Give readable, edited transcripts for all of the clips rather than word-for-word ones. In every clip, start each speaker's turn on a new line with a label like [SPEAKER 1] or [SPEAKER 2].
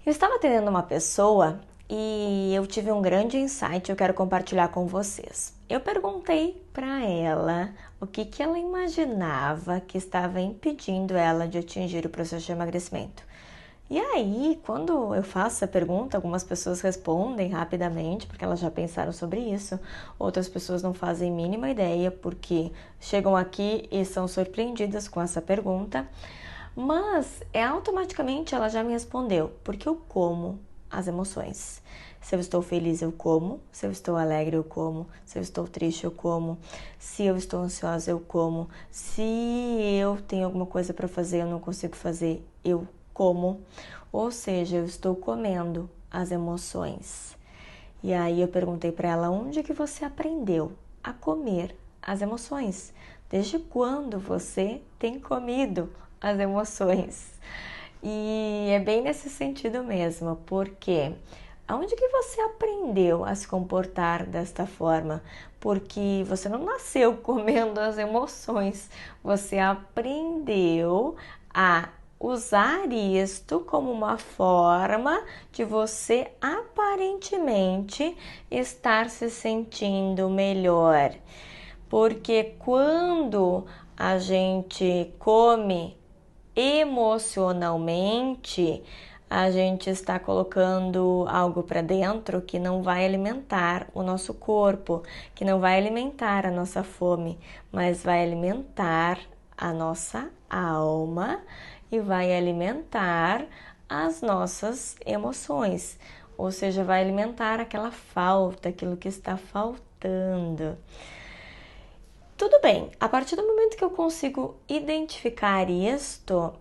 [SPEAKER 1] Eu estava atendendo uma pessoa e eu tive um grande insight, eu quero compartilhar com vocês. Eu perguntei para ela o que ela imaginava que estava impedindo ela de atingir o processo de emagrecimento. E aí, quando eu faço essa pergunta, algumas pessoas respondem rapidamente, porque elas já pensaram sobre isso. Outras pessoas não fazem mínima ideia, porque chegam aqui e são surpreendidas com essa pergunta. Mas automaticamente ela já me respondeu, porque eu como as emoções. Se eu estou feliz, eu como. Se eu estou alegre, eu como. Se eu estou triste, eu como. Se eu estou ansiosa, eu como. Se eu tenho alguma coisa para fazer e eu não consigo fazer, eu como. Ou seja, eu estou comendo as emoções. E aí eu perguntei para ela, onde que você aprendeu a comer as emoções? Desde quando você tem comido as emoções? E é bem nesse sentido mesmo, porque aonde que você aprendeu a se comportar desta forma? Porque você não nasceu comendo as emoções, você aprendeu a usar isto como uma forma de você aparentemente estar se sentindo melhor. Porque quando a gente come emocionalmente, a gente está colocando algo para dentro que não vai alimentar o nosso corpo, que não vai alimentar a nossa fome, mas vai alimentar a nossa alma e vai alimentar as nossas emoções, ou seja, vai alimentar aquela falta, aquilo que está faltando. Tudo bem, a partir do momento que eu consigo identificar isto,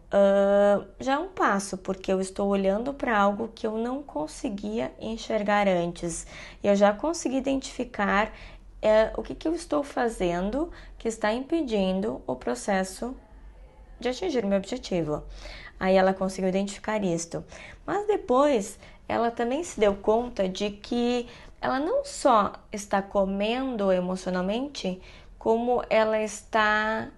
[SPEAKER 1] já é um passo, porque eu estou olhando para algo que eu não conseguia enxergar antes. Eu já consegui identificar o que eu estou fazendo que está impedindo o processo de atingir o meu objetivo. Aí ela conseguiu identificar isto. Mas depois ela também se deu conta de que ela não só está comendo emocionalmente, como ela está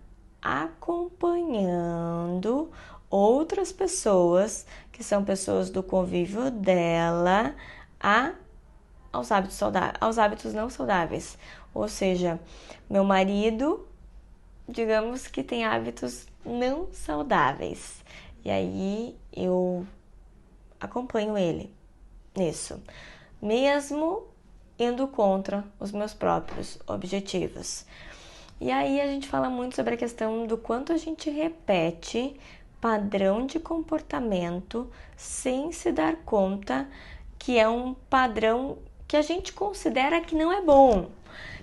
[SPEAKER 1] acompanhando outras pessoas, que são pessoas do convívio dela, aos hábitos não saudáveis. Ou seja, meu marido, digamos que tem hábitos não saudáveis. E aí eu acompanho ele nisso, mesmo indo contra os meus próprios objetivos. E aí a gente fala muito sobre a questão do quanto a gente repete padrão de comportamento sem se dar conta que é um padrão que a gente considera que não é bom.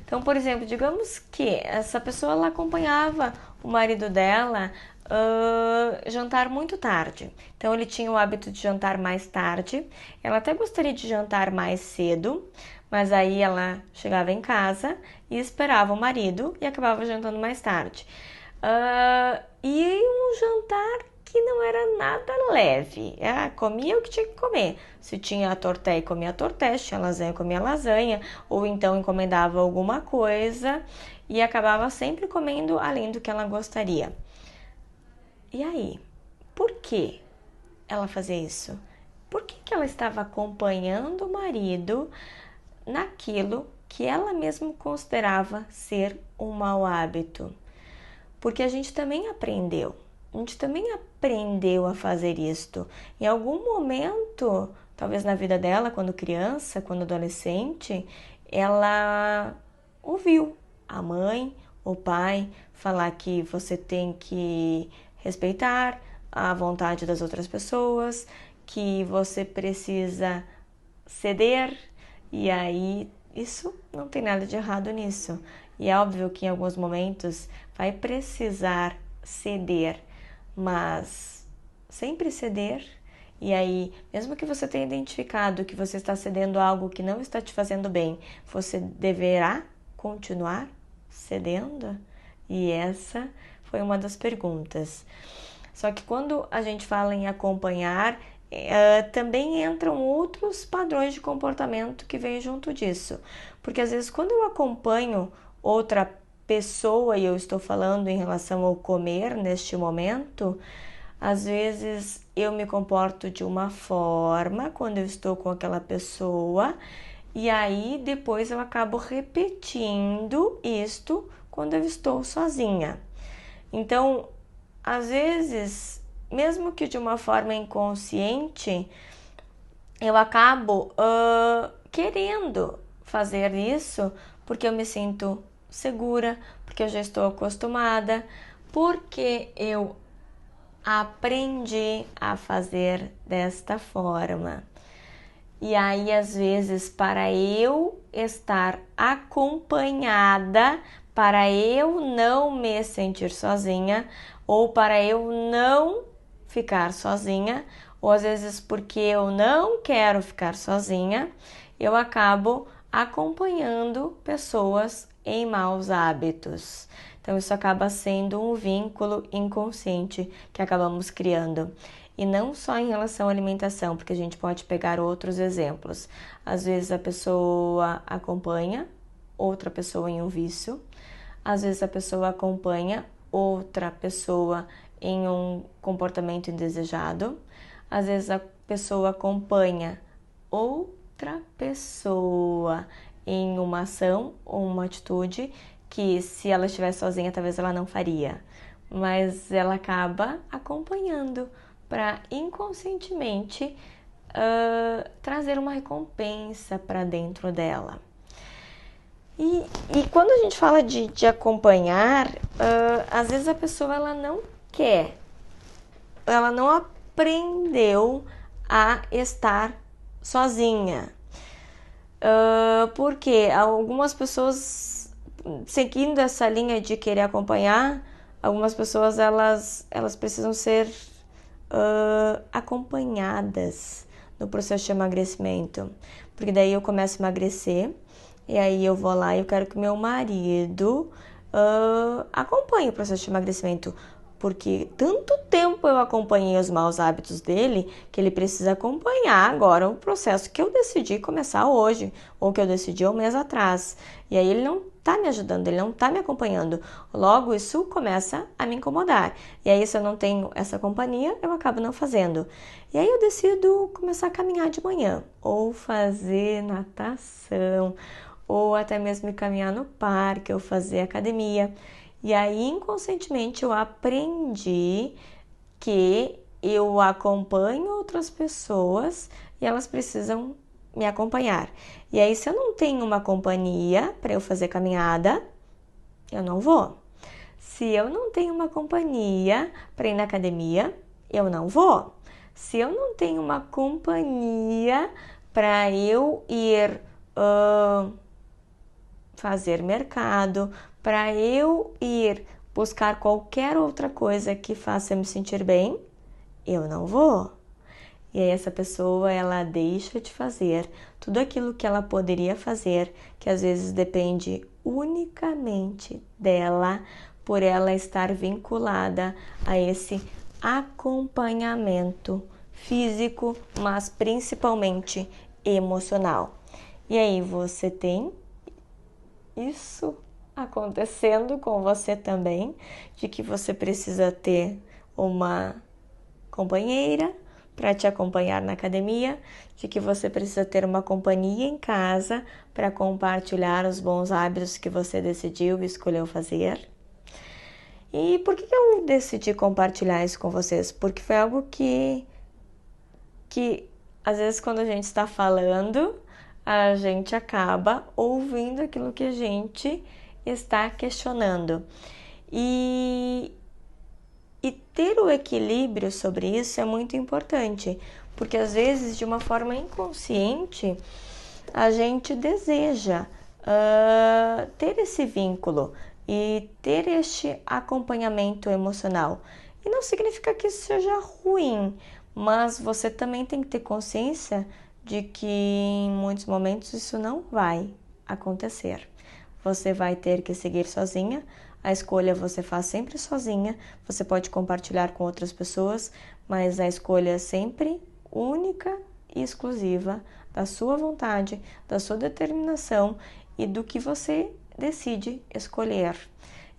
[SPEAKER 1] Então, por exemplo, digamos que essa pessoa ela acompanhava o marido dela jantar muito tarde. Então, ele tinha o hábito de jantar mais tarde. Ela até gostaria de jantar mais cedo, mas aí ela chegava em casa e esperava o marido e acabava jantando mais tarde. E um jantar que não era nada leve. Comia o que tinha que comer. Se tinha a torté, comia a torté. Se tinha lasanha, comia lasanha. Ou então encomendava alguma coisa e acabava sempre comendo além do que ela gostaria. E aí, por que ela fazia isso? Por que ela estava acompanhando o marido naquilo que ela mesma considerava ser um mau hábito? Porque a gente também aprendeu. A gente também aprendeu a fazer isto. Em algum momento, talvez na vida dela, quando criança, quando adolescente, ela ouviu a mãe, o pai falar que você tem que respeitar a vontade das outras pessoas, que você precisa ceder, e aí isso não tem nada de errado nisso. E é óbvio que em alguns momentos vai precisar ceder, mas sempre ceder. E aí, mesmo que você tenha identificado que você está cedendo algo que não está te fazendo bem, você deverá continuar cedendo? E essa foi uma das perguntas. Só que quando a gente fala em acompanhar, também entram outros padrões de comportamento que vêm junto disso. Porque às vezes quando eu acompanho outra pessoa, e eu estou falando em relação ao comer neste momento, Às vezes eu me comporto de uma forma quando eu estou com aquela pessoa e aí depois eu acabo repetindo isto quando eu estou sozinha. Então, às vezes, mesmo que de uma forma inconsciente, eu acabo querendo fazer isso porque eu me sinto segura, porque eu já estou acostumada, porque eu aprendi a fazer desta forma. E aí, às vezes, para eu estar acompanhada, para eu não me sentir sozinha, ou para eu não ficar sozinha, ou às vezes porque eu não quero ficar sozinha, eu acabo acompanhando pessoas em maus hábitos. Então, isso acaba sendo um vínculo inconsciente que acabamos criando. E não só em relação à alimentação, porque a gente pode pegar outros exemplos. Às vezes a pessoa acompanha outra pessoa em um vício, às vezes a pessoa acompanha outra pessoa em um comportamento indesejado, às vezes a pessoa acompanha outra pessoa em uma ação ou uma atitude que, se ela estivesse sozinha, talvez ela não faria, mas ela acaba acompanhando para inconscientemente trazer uma recompensa para dentro dela. E quando a gente fala de acompanhar, às vezes a pessoa ela não quer, ela não aprendeu a estar sozinha. Porque algumas pessoas, seguindo essa linha de querer acompanhar, algumas pessoas elas precisam ser acompanhadas no processo de emagrecimento. Porque daí eu começo a emagrecer e aí eu vou lá e eu quero que meu marido acompanhe o processo de emagrecimento. Porque tanto tempo eu acompanhei os maus hábitos dele que ele precisa acompanhar agora o processo que eu decidi começar hoje ou que eu decidi um mês atrás. E aí ele não está me ajudando, ele não está me acompanhando. Logo, isso começa a me incomodar. E aí, se eu não tenho essa companhia, eu acabo não fazendo. E aí eu decido começar a caminhar de manhã ou fazer natação ou até mesmo caminhar no parque ou fazer academia. E aí, inconscientemente, eu aprendi que eu acompanho outras pessoas e elas precisam me acompanhar. E aí, se eu não tenho uma companhia para eu fazer caminhada, eu não vou. Se eu não tenho uma companhia para ir na academia, eu não vou. Se eu não tenho uma companhia para eu ir fazer mercado, para eu ir buscar qualquer outra coisa que faça eu me sentir bem, eu não vou. E aí essa pessoa, ela deixa de fazer tudo aquilo que ela poderia fazer, que às vezes depende unicamente dela, por ela estar vinculada a esse acompanhamento físico, mas principalmente emocional. E aí, você tem isso acontecendo com você também, de que você precisa ter uma companheira para te acompanhar na academia, de que você precisa ter uma companhia em casa para compartilhar os bons hábitos que você decidiu e escolheu fazer. E por que eu decidi compartilhar isso com vocês? Porque foi algo que às vezes quando a gente está falando, a gente acaba ouvindo aquilo que a gente está questionando. E ter o equilíbrio sobre isso é muito importante, porque às vezes, de uma forma inconsciente, a gente deseja ter esse vínculo e ter este acompanhamento emocional. E não significa que isso seja ruim, mas você também tem que ter consciência de que em muitos momentos isso não vai acontecer. Você vai ter que seguir sozinha, a escolha você faz sempre sozinha, você pode compartilhar com outras pessoas, mas a escolha é sempre única e exclusiva da sua vontade, da sua determinação e do que você decide escolher.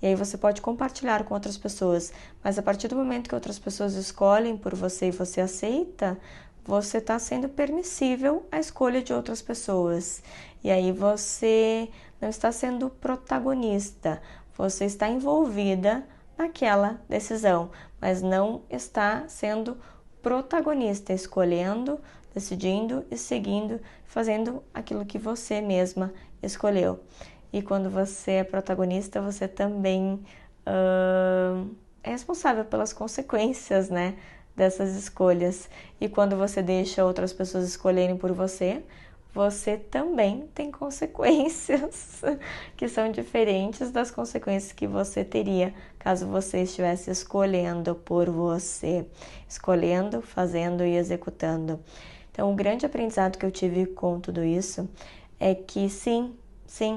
[SPEAKER 1] E aí você pode compartilhar com outras pessoas, mas a partir do momento que outras pessoas escolhem por você e você aceita, você está sendo permissível à escolha de outras pessoas. E aí você não está sendo protagonista, você está envolvida naquela decisão, mas não está sendo protagonista, escolhendo, decidindo e seguindo, fazendo aquilo que você mesma escolheu. E quando você é protagonista, você também é responsável pelas consequências, né, dessas escolhas. E quando você deixa outras pessoas escolherem por você, você também tem consequências que são diferentes das consequências que você teria caso você estivesse escolhendo por você, escolhendo, fazendo e executando. Então, o grande aprendizado que eu tive com tudo isso é que sim,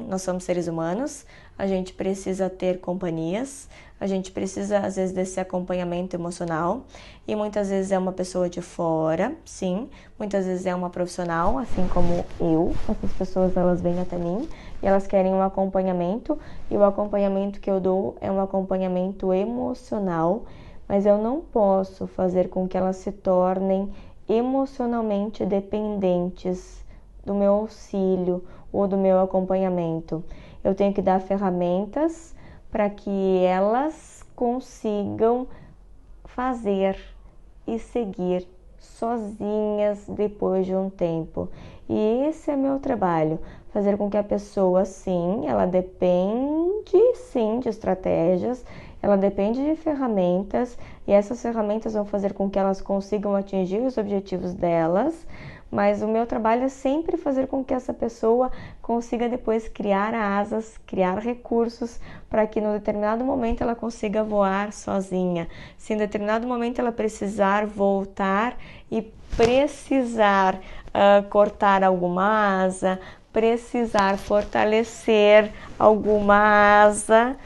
[SPEAKER 1] nós somos seres humanos, a gente precisa ter companhias, a gente precisa, às vezes, desse acompanhamento emocional, e muitas vezes é uma pessoa de fora, sim, muitas vezes é uma profissional, assim como eu. Essas pessoas, elas vêm até mim e elas querem um acompanhamento, e o acompanhamento que eu dou é um acompanhamento emocional, mas eu não posso fazer com que elas se tornem emocionalmente dependentes do meu auxílio ou do meu acompanhamento. Eu tenho que dar ferramentas para que elas consigam fazer e seguir sozinhas depois de um tempo. E esse é meu trabalho, fazer com que a pessoa, sim, ela depende, sim, de estratégias, ela depende de ferramentas, e essas ferramentas vão fazer com que elas consigam atingir os objetivos delas, mas o meu trabalho é sempre fazer com que essa pessoa consiga depois criar asas, criar recursos para que no determinado momento ela consiga voar sozinha. Se em determinado momento ela precisar voltar e precisar cortar alguma asa, precisar fortalecer alguma asa,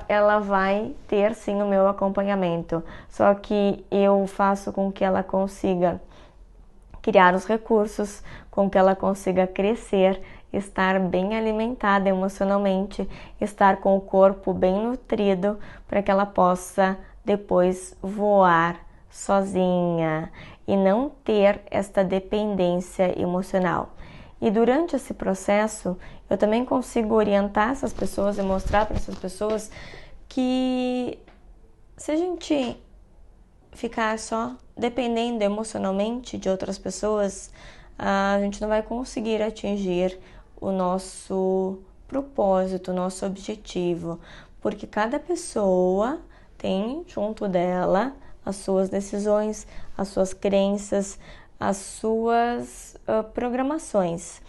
[SPEAKER 1] ela vai ter sim o meu acompanhamento. Só que eu faço com que ela consiga criar os recursos, com que ela consiga crescer, estar bem alimentada emocionalmente, estar com o corpo bem nutrido, para que ela possa depois voar sozinha e não ter esta dependência emocional. E durante esse processo, eu também consigo orientar essas pessoas e mostrar para essas pessoas que se a gente ficar só dependendo emocionalmente de outras pessoas, a gente não vai conseguir atingir o nosso propósito, o nosso objetivo, porque cada pessoa tem junto dela as suas decisões, as suas crenças, as suas programações.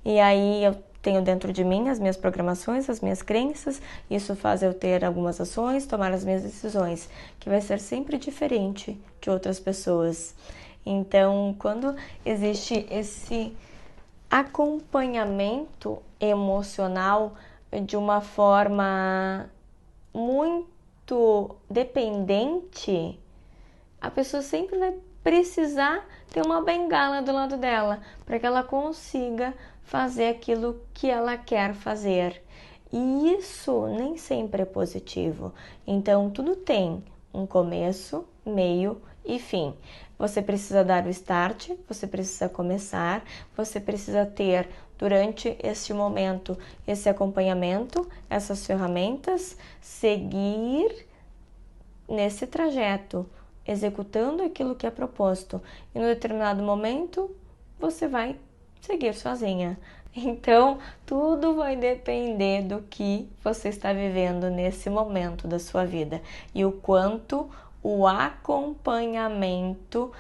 [SPEAKER 1] E aí eu tenho dentro de mim as minhas programações, as minhas crenças, isso faz eu ter algumas ações, tomar as minhas decisões, que vai ser sempre diferente de outras pessoas. Então, quando existe esse acompanhamento emocional de uma forma muito dependente, a pessoa sempre vai precisar ter uma bengala do lado dela para que ela consiga fazer aquilo que ela quer fazer. E isso nem sempre é positivo. Então, tudo tem um começo, meio e fim. Você precisa dar o start, você precisa começar, você precisa ter durante este momento esse acompanhamento, essas ferramentas, seguir nesse trajeto, executando aquilo que é proposto. E no determinado momento, você vai seguir sozinha. Então, tudo vai depender do que você está vivendo nesse momento da sua vida e o quanto o acompanhamento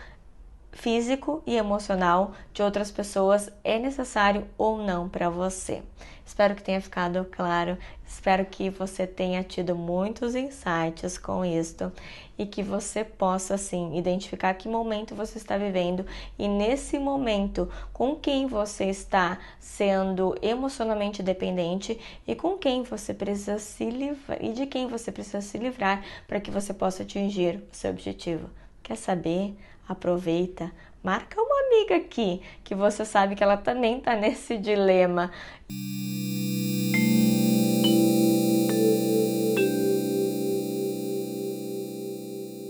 [SPEAKER 1] físico e emocional de outras pessoas é necessário ou não para você. Espero que tenha ficado claro, espero que você tenha tido muitos insights com isto e que você possa, assim, identificar que momento você está vivendo e nesse momento com quem você está sendo emocionalmente dependente e com quem você precisa se livrar e de quem você precisa se livrar para que você possa atingir o seu objetivo. Quer saber? Aproveita, marca uma amiga aqui, que você sabe que ela também está nesse dilema.